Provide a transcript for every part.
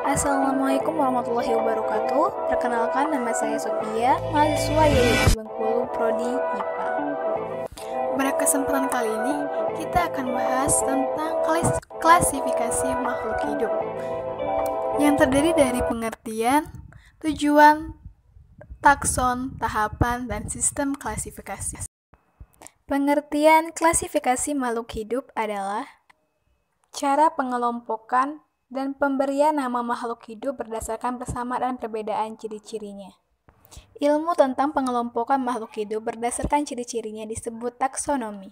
Assalamualaikum warahmatullahi wabarakatuh. Perkenalkan, nama saya Sophia, mahasiswa YII Bengkulu, Prodi IPA. Pada kesempatan kali ini, kita akan bahas tentang klasifikasi makhluk hidup yang terdiri dari pengertian, tujuan, takson, tahapan, dan sistem klasifikasi. Pengertian klasifikasi makhluk hidup adalah cara pengelompokan dan pemberian nama makhluk hidup berdasarkan persamaan dan perbedaan ciri-cirinya. Ilmu tentang pengelompokan makhluk hidup berdasarkan ciri-cirinya disebut taksonomi.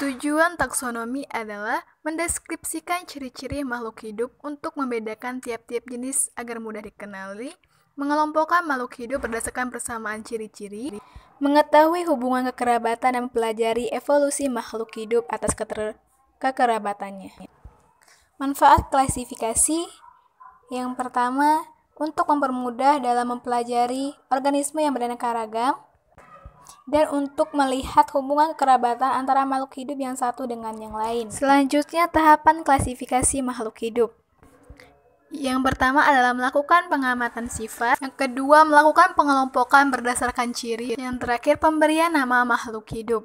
Tujuan taksonomi adalah mendeskripsikan ciri-ciri makhluk hidup untuk membedakan tiap-tiap jenis agar mudah dikenali, mengelompokkan makhluk hidup berdasarkan persamaan ciri-ciri, mengetahui hubungan kekerabatan dan mempelajari evolusi makhluk hidup atas kekerabatannya. Manfaat klasifikasi yang pertama, untuk mempermudah dalam mempelajari organisme yang beraneka ragam dan untuk melihat hubungan kekerabatan antara makhluk hidup yang satu dengan yang lain. Selanjutnya, tahapan klasifikasi makhluk hidup. Yang pertama adalah melakukan pengamatan sifat, yang kedua melakukan pengelompokan berdasarkan ciri, yang terakhir pemberian nama makhluk hidup.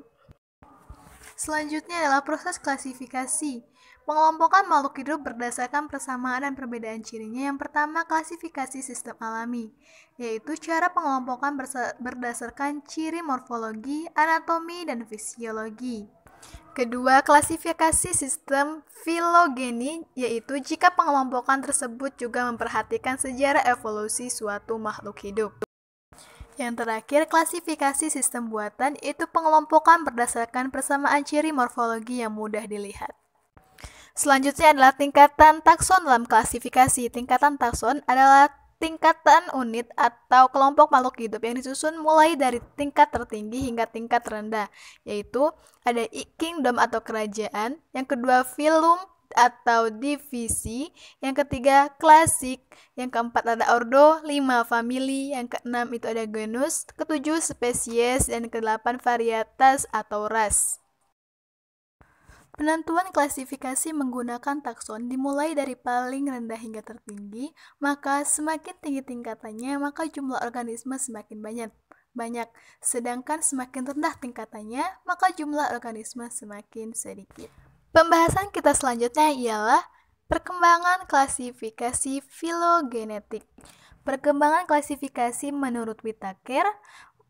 Selanjutnya adalah proses klasifikasi. Pengelompokan makhluk hidup berdasarkan persamaan dan perbedaan cirinya. Yang pertama, klasifikasi sistem alami, yaitu cara pengelompokan berdasarkan ciri morfologi, anatomi, dan fisiologi. Kedua, klasifikasi sistem filogeni, yaitu jika pengelompokan tersebut juga memperhatikan sejarah evolusi suatu makhluk hidup. Yang terakhir, klasifikasi sistem buatan, yaitu pengelompokan berdasarkan persamaan ciri morfologi yang mudah dilihat. Selanjutnya adalah tingkatan takson dalam klasifikasi. Tingkatan takson adalah tingkatan unit atau kelompok makhluk hidup yang disusun mulai dari tingkat tertinggi hingga tingkat terendah, yaitu ada kingdom atau kerajaan, yang kedua phylum atau divisi, yang ketiga klasik, yang keempat ada ordo, 5 famili, yang keenam itu ada genus, ketujuh spesies, dan kedelapan varietas atau ras. Penentuan klasifikasi menggunakan takson dimulai dari paling rendah hingga tertinggi, maka semakin tinggi tingkatannya, maka jumlah organisme semakin banyak. Sedangkan semakin rendah tingkatannya, maka jumlah organisme semakin sedikit. Pembahasan kita selanjutnya ialah perkembangan klasifikasi filogenetik. Perkembangan klasifikasi menurut Whittaker,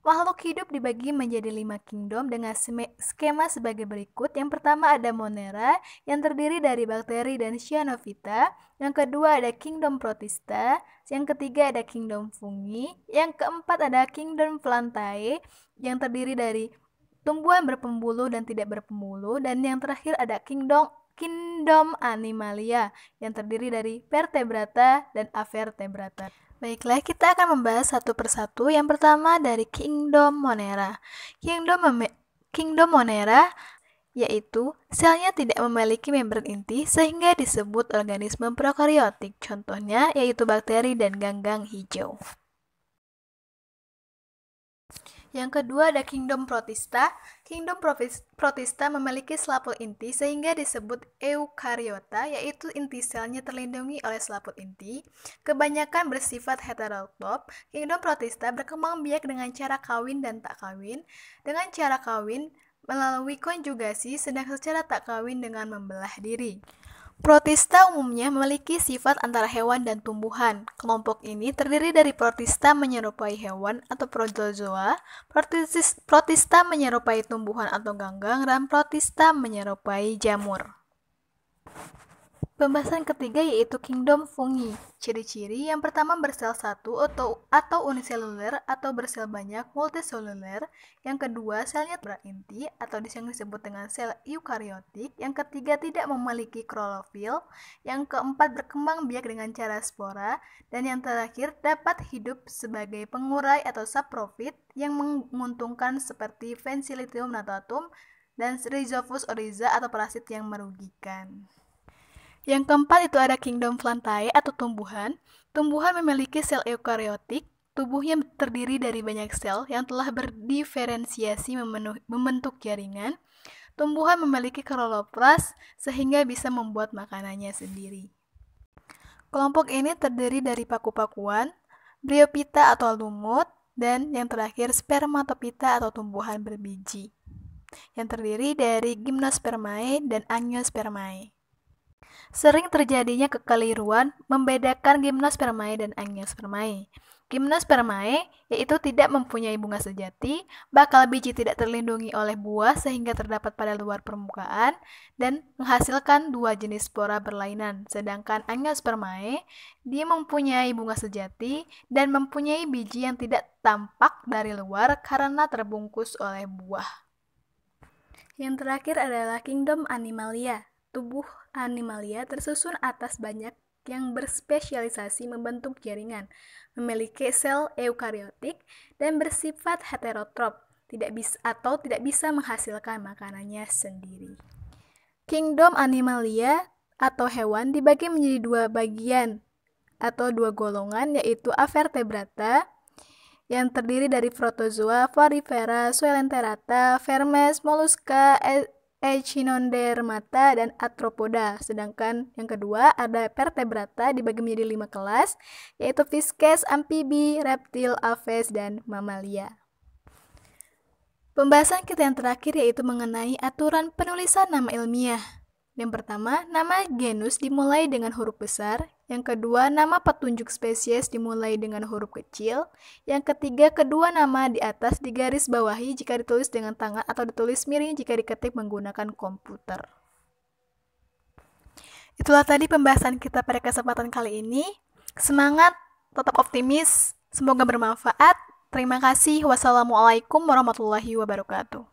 makhluk hidup dibagi menjadi 5 kingdom dengan skema sebagai berikut. Yang pertama ada Monera yang terdiri dari bakteri dan cyanophyta. Yang kedua ada kingdom Protista. Yang ketiga ada kingdom Fungi. Yang keempat ada kingdom Plantae yang terdiri dari tumbuhan berpembuluh dan tidak berpembuluh. Dan yang terakhir ada kingdom Animalia yang terdiri dari vertebrata dan avertebrata. Baiklah, kita akan membahas satu persatu. Yang pertama dari kingdom Monera. Kingdom Monera yaitu selnya tidak memiliki membran inti sehingga disebut organisme prokariotik. Contohnya yaitu bakteri dan ganggang hijau. Yang kedua ada kingdom Protista. Kingdom Protista memiliki selaput inti sehingga disebut eukariota, yaitu inti selnya terlindungi oleh selaput inti. Kebanyakan bersifat heterotop. Kingdom Protista berkembang biak dengan cara kawin dan tak kawin. Dengan cara kawin melalui konjugasi, sedang secara tak kawin dengan membelah diri. Protista umumnya memiliki sifat antara hewan dan tumbuhan. Kelompok ini terdiri dari protista menyerupai hewan atau protozoa, protista menyerupai tumbuhan atau ganggang, dan protista menyerupai jamur. Pembahasan ketiga yaitu kingdom Fungi. Ciri-ciri yang pertama bersel satu atau uniseluler atau bersel banyak multiseluler. Yang kedua selnya berinti atau disebut dengan sel eukariotik. Yang ketiga tidak memiliki klorofil. Yang keempat berkembang biak dengan cara spora. Dan yang terakhir dapat hidup sebagai pengurai atau saprofit yang menguntungkan seperti Penicillium notatum dan Rhizopus oryza atau parasit yang merugikan. Yang keempat itu ada kingdom Plantae atau tumbuhan. Tumbuhan memiliki sel eukariotik. Tubuhnya terdiri dari banyak sel yang telah berdiferensiasi membentuk jaringan. tumbuhan memiliki kloroplas sehingga bisa membuat makanannya sendiri. Kelompok ini terdiri dari paku-pakuan, bryophyta atau lumut, dan yang terakhir spermatophyta atau tumbuhan berbiji, yang terdiri dari gymnospermae dan angiospermae. Sering terjadinya kekeliruan membedakan gymnospermae dan angiospermae. Gymnospermae yaitu tidak mempunyai bunga sejati, bakal biji tidak terlindungi oleh buah sehingga terdapat pada luar permukaan dan menghasilkan dua jenis spora berlainan. Sedangkan angiospermae dia mempunyai bunga sejati dan mempunyai biji yang tidak tampak dari luar karena terbungkus oleh buah. Yang terakhir adalah kingdom Animalia. Tubuh Animalia tersusun atas banyak yang berspesialisasi membentuk jaringan, memiliki sel eukariotik, dan bersifat heterotrop, tidak bisa menghasilkan makanannya sendiri. Kingdom Animalia atau hewan dibagi menjadi dua bagian atau dua golongan, yaitu Avertebrata yang terdiri dari Protozoa, Porifera, Coelenterata, Vermes, Mollusca, Echinodermata, dan Arthropoda. Sedangkan yang kedua ada Vertebrata dibagi menjadi 5 kelas, yaitu Fishes, Amfibi, Reptil, Aves, dan Mamalia. Pembahasan kita yang terakhir yaitu mengenai aturan penulisan nama ilmiah. Yang pertama, nama genus dimulai dengan huruf besar. Yang kedua, nama petunjuk spesies dimulai dengan huruf kecil. Yang ketiga, kedua nama di atas digaris bawahi jika ditulis dengan tangan atau ditulis miring jika diketik menggunakan komputer. Itulah tadi pembahasan kita pada kesempatan kali ini. Semangat, tetap optimis, semoga bermanfaat. Terima kasih. Wassalamualaikum warahmatullahi wabarakatuh.